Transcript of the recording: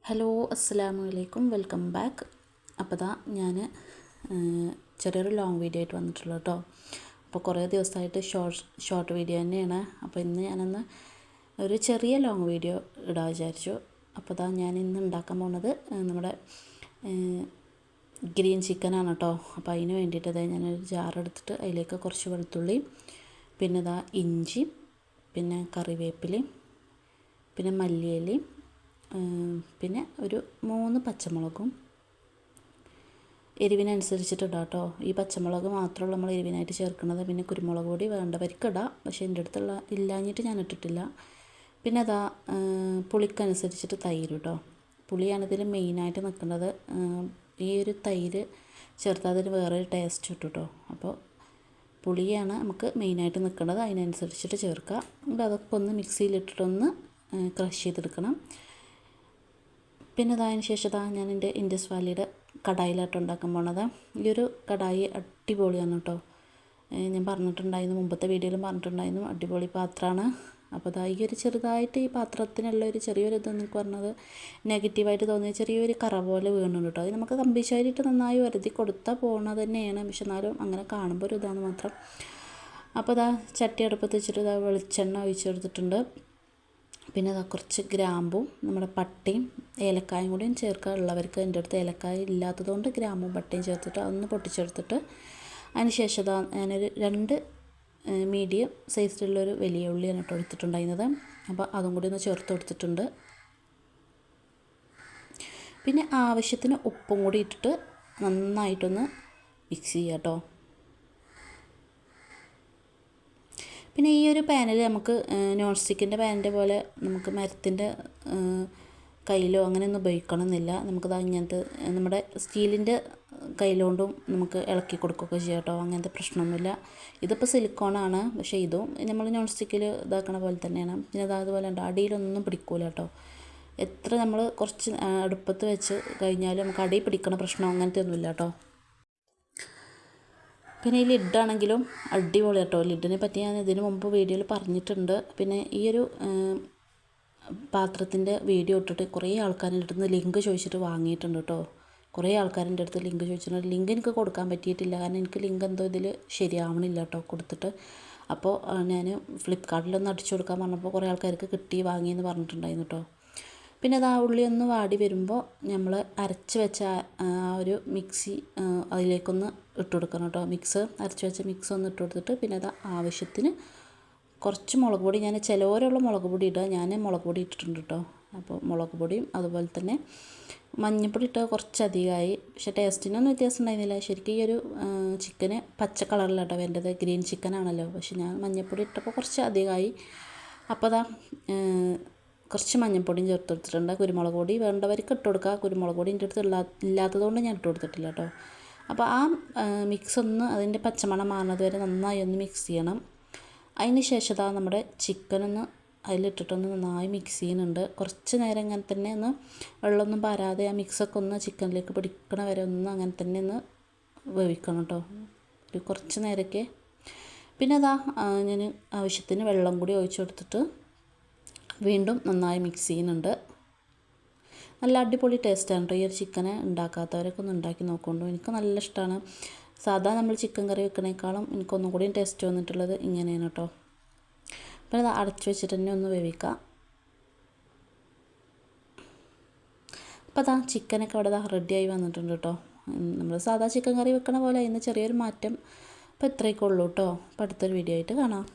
Hello അസ്സലാമു അലൈക്കും welcome back. അപ്പോൾ ഞാൻ ചെറിയൊരു ലോങ് വീഡിയോ ആയിട്ട് വന്നിട്ടുള്ളൂ കേട്ടോ. അപ്പോൾ കുറേ ദിവസമായിട്ട് ഷോർട്ട് വീഡിയോ തന്നെയാണ്. അപ്പോൾ ഇന്ന് ഞാനൊന്ന് ഒരു ചെറിയ ലോങ് വീഡിയോ ഇടാൻ വിചാരിച്ചു. അപ്പോൾ ഞാൻ ഇന്ന് ഉണ്ടാക്കാൻ പോകുന്നത് നമ്മുടെ ഗ്രീൻ ചിക്കനാണ് കേട്ടോ. അപ്പോൾ അതിന് വേണ്ടിയിട്ട് ഞാനൊരു ജാറെടുത്തിട്ട് അതിലേക്ക് കുറച്ച് വെളുത്തുള്ളി, പിന്നെ ഇഞ്ചി, പിന്നെ കറിവേപ്പിലയും, പിന്നെ മല്ലിയിലയും, പിന്നെ ഒരു 3 പച്ചമുളകും എരിവിനനുസരിച്ചിട്ട് ഇടാം കേട്ടോ. ഈ പച്ചമുളക് മാത്രമുള്ള നമ്മൾ എരിവിനായിട്ട് ചേർക്കുന്നത്. പിന്നെ കുരുമുളക് പൊടി വേണ്ടവർക്ക് ഇടാം, പക്ഷേ എൻ്റെ അടുത്തുള്ള ഇല്ലാഞ്ഞിട്ട് ഞാൻ ഇട്ടിട്ടില്ല. പിന്നെ പുളിക്കനുസരിച്ചിട്ട് തൈര് കേട്ടോ. പുളിയാണ് ഇതിൽ മെയിനായിട്ട് നിൽക്കുന്നത്. ഈ ഒരു തൈര് ചേർത്താൽ അതിന് വേറൊരു ടേസ്റ്റ് കിട്ടും കേട്ടോ. അപ്പോൾ പുളിയാണ് നമുക്ക് മെയിനായിട്ട് നിൽക്കുന്നത്, അതിനനുസരിച്ചിട്ട് ചേർക്കുക. അതൊക്കെ ഒന്ന് മിക്സിയിലിട്ടിട്ടൊന്ന് ക്രഷ് ചെയ്തെടുക്കണം. പിന്നെ അതിന് ശേഷം ഞാൻ എൻ്റെ ഇൻഡസ് വാലിയുടെ കടായിലായിട്ട് ഉണ്ടാക്കാൻ പോണത്. ഈ ഒരു കടായി അടിപൊളിയാണ് കേട്ടോ. ഞാൻ പറഞ്ഞിട്ടുണ്ടായിരുന്നു, മുമ്പത്തെ വീഡിയോയിലും പറഞ്ഞിട്ടുണ്ടായിരുന്നു, അടിപൊളി പാത്രമാണ്. അപ്പോൾ ഈ ഒരു ചെറുതായിട്ട് ഈ പാത്രത്തിനുള്ള ഒരു ചെറിയൊരു ഇതെന്ന് എനിക്ക് പറഞ്ഞത് നെഗറ്റീവായിട്ട് തോന്നിയ ചെറിയൊരു കറ പോലെ വീണുണ്ട് കേട്ടോ. അത് നമുക്ക് കമ്പിച്ചാരിയിട്ട് നന്നായി വരുതി കൊടുത്താൽ പോകണത് തന്നെയാണ്, പക്ഷെ എന്നാലും അങ്ങനെ കാണുമ്പോൾ ഒരു ഇതാണ് മാത്രം. അപ്പോൾ ചട്ടി അടുപ്പത്ത് വെച്ചിട്ട് വെളിച്ചെണ്ണ ഒഴിച്ചെടുത്തിട്ടുണ്ട്. പിന്നെ കുറച്ച് ഗ്രാമ്പും നമ്മുടെ പട്ടയും ഏലക്കായും കൂടിയും ചേർക്കുക. ഉള്ളവർക്ക് എൻ്റെ അടുത്ത് ഏലക്കായ ഇല്ലാത്തതുകൊണ്ട് ഗ്രാമ്പും പട്ടയും ചേർത്തിട്ട് അതൊന്ന് പൊട്ടിച്ചെടുത്തിട്ട് അതിന് ശേഷം ഞാനൊരു 2 മീഡിയം സൈസിലുള്ളൊരു വലിയ ഉള്ളിയാണ് കേട്ടോ എടുത്തിട്ടുണ്ടായിരുന്നത്. അപ്പോൾ അതും കൂടി ഒന്ന് ചേർത്ത് കൊടുത്തിട്ടുണ്ട്. പിന്നെ ആവശ്യത്തിന് ഉപ്പും കൂടി ഇട്ടിട്ട് നന്നായിട്ടൊന്ന് മിക്സ് ചെയ്യുക കേട്ടോ. പിന്നെ ഈ ഒരു പാനിൽ നമുക്ക് നോൺ സ്റ്റിക്കിൻ്റെ പാനിൻ്റെ പോലെ നമുക്ക് മരത്തിൻ്റെ കയ്യിലോ അങ്ങനെയൊന്നും ഉപയോഗിക്കണമെന്നില്ല. നമുക്കത് ഇങ്ങനത്തെ നമ്മുടെ സ്റ്റീലിൻ്റെ കയ്യിലോണ്ടും നമുക്ക് ഇളക്കി കൊടുക്കുകയൊക്കെ ചെയ്യാം കേട്ടോ. അങ്ങനത്തെ പ്രശ്നമൊന്നുമില്ല. ഇതിപ്പോൾ സിലിക്കോണാണ്, പക്ഷേ ഇതും നമ്മൾ നോൺ സ്റ്റിക്കിൽ ഇതാക്കണ പോലെ തന്നെയാണ്. പിന്നെ അതുപോലെ ഉണ്ട്, അടിയിലൊന്നും പിടിക്കൂല കേട്ടോ. എത്ര നമ്മൾ കുറച്ച് അടുപ്പത്ത് വെച്ച് കഴിഞ്ഞാലും നമുക്ക് അടിയിൽ പിടിക്കണ പ്രശ്നം അങ്ങനത്തെ ഒന്നുമില്ല കേട്ടോ. പിന്നെ ഈ ലിഡാണെങ്കിലും അടിപൊളി കേട്ടോ. ലിഡിനെ പറ്റി ഞാൻ ഇതിനു മുമ്പ് വീഡിയോയിൽ പറഞ്ഞിട്ടുണ്ട്. പിന്നെ ഈ ഒരു പാത്രത്തിൻ്റെ വീഡിയോ ഇട്ടിട്ട് കുറേ ആൾക്കാരുടെ അടുത്ത് ലിങ്ക് ചോദിച്ചിട്ട് വാങ്ങിയിട്ടുണ്ട് കേട്ടോ. കുറേ ആൾക്കാരുടെ അടുത്ത് ലിങ്ക് ചോദിച്ചിട്ടുണ്ട്. ലിങ്ക് എനിക്ക് കൊടുക്കാൻ പറ്റിയിട്ടില്ല, കാരണം എനിക്ക് ലിങ്ക് എന്തോ ഇതിൽ ശരിയാവണില്ല കേട്ടോ കൊടുത്തിട്ട്. അപ്പോൾ ഞാൻ ഫ്ലിപ്കാർട്ടിലൊന്ന് അടിച്ചു കൊടുക്കാൻ പറഞ്ഞപ്പോൾ കുറേ ആൾക്കാർക്ക് കിട്ടി, വാങ്ങിയെന്ന് പറഞ്ഞിട്ടുണ്ടായിരുന്നു കേട്ടോ. പിന്നെ ഉള്ളി ഒന്ന് വാടി വരുമ്പോൾ നമ്മൾ അരച്ച് വെച്ച ആ ഒരു മിക്സി അതിലേക്കൊന്ന് ഇട്ട് കൊടുക്കണം കേട്ടോ. അരച്ച് വെച്ച മിക്സ് ഒന്ന് ഇട്ട് കൊടുത്തിട്ട് പിന്നെ ആവശ്യത്തിന് കുറച്ച് മുളക് പൊടി, ഞാൻ ചിലവരുള്ള മുളക് പൊടി ഇടുക, ഞാൻ മുളക് പൊടി ഇട്ടിട്ടുണ്ട് കേട്ടോ. അപ്പോൾ മുളക് പൊടിയും അതുപോലെ തന്നെ മഞ്ഞൾപ്പൊടി ഇട്ട് കുറച്ചധികമായി, പക്ഷേ ടേസ്റ്റിനൊന്നും വ്യത്യാസം ഉണ്ടായിരുന്നില്ല. ശരിക്കും ഈ ഒരു ചിക്കന് പച്ച കളറിലാട്ടോ വേണ്ടത്, ഗ്രീൻ ചിക്കനാണല്ലോ. പക്ഷെ ഞാൻ മഞ്ഞൾപ്പൊടി ഇട്ടപ്പോൾ കുറച്ച് അധികമായി. അപ്പോൾ കുറച്ച് മഞ്ഞൾപ്പൊടിയും ചേർത്ത് കൊടുത്തിട്ടുണ്ട്. കുരുമുളക് പൊടി വേണ്ടവർക്ക് ഇട്ട് കൊടുക്കുക. കുരുമുളക് പൊടി എൻ്റെ അടുത്ത് ഇല്ലാത്തതുകൊണ്ട് ഞാൻ ഇട്ട് കൊടുത്തിട്ടില്ല കേട്ടോ. അപ്പോൾ ആ മിക്സ് ഒന്ന് അതിൻ്റെ പച്ചമണം മാറുന്നത് വരെ നന്നായി ഒന്ന് മിക്സ് ചെയ്യണം. അതിന് ശേഷം നമ്മുടെ ചിക്കനൊന്ന് അതിലിട്ടിട്ടൊന്ന് നന്നായി മിക്സ് ചെയ്യുന്നുണ്ട്. കുറച്ച് നേരം ഇങ്ങനെ തന്നെ ഒന്ന് വെള്ളമൊന്നും പാരാതെ ആ മിക്സൊക്കെ ഒന്ന് ചിക്കനിലേക്ക് പിടിക്കണ വരെ ഒന്ന് അങ്ങനെ തന്നെ ഒന്ന് വേവിക്കണം കേട്ടോ, ഒരു കുറച്ച് നേരമൊക്കെ. പിന്നെ ഞാൻ ആവശ്യത്തിന് വെള്ളം കൂടി ഒഴിച്ച് കൊടുത്തിട്ട് വീണ്ടും നന്നായി മിക്സ് ചെയ്യുന്നുണ്ട്. നല്ല അടിപൊളി ടേസ്റ്റാണ് കേട്ടോ. ഈ ഒരു ചിക്കനെ ഉണ്ടാക്കാത്തവരൊക്കെ ഒന്ന് ഉണ്ടാക്കി നോക്കൊണ്ടു. എനിക്ക് നല്ല ഇഷ്ടമാണ്. സാധാ നമ്മൾ ചിക്കൻ കറി വെക്കണേക്കാളും എനിക്കൊന്നും കൂടി ടേസ്റ്റ് വന്നിട്ടുള്ളത് ഇങ്ങനെയാണ് കേട്ടോ. അപ്പോൾ അത് അടച്ചു വെച്ചിട്ട് തന്നെ ഒന്ന് വേവിക്കാം. അപ്പോൾ ചിക്കനൊക്കെ അവിടെ റെഡിയായി വന്നിട്ടുണ്ട് കേട്ടോ. നമ്മൾ സാധാ ചിക്കൻ കറി വെക്കണ പോലെ ഇന്ന് ചെറിയൊരു മാറ്റം. അപ്പോൾ ഇത്രയൊക്കെ ഉള്ളൂ കേട്ടോ. അപ്പോൾ അടുത്തൊരു വീഡിയോ ആയിട്ട് കാണാം.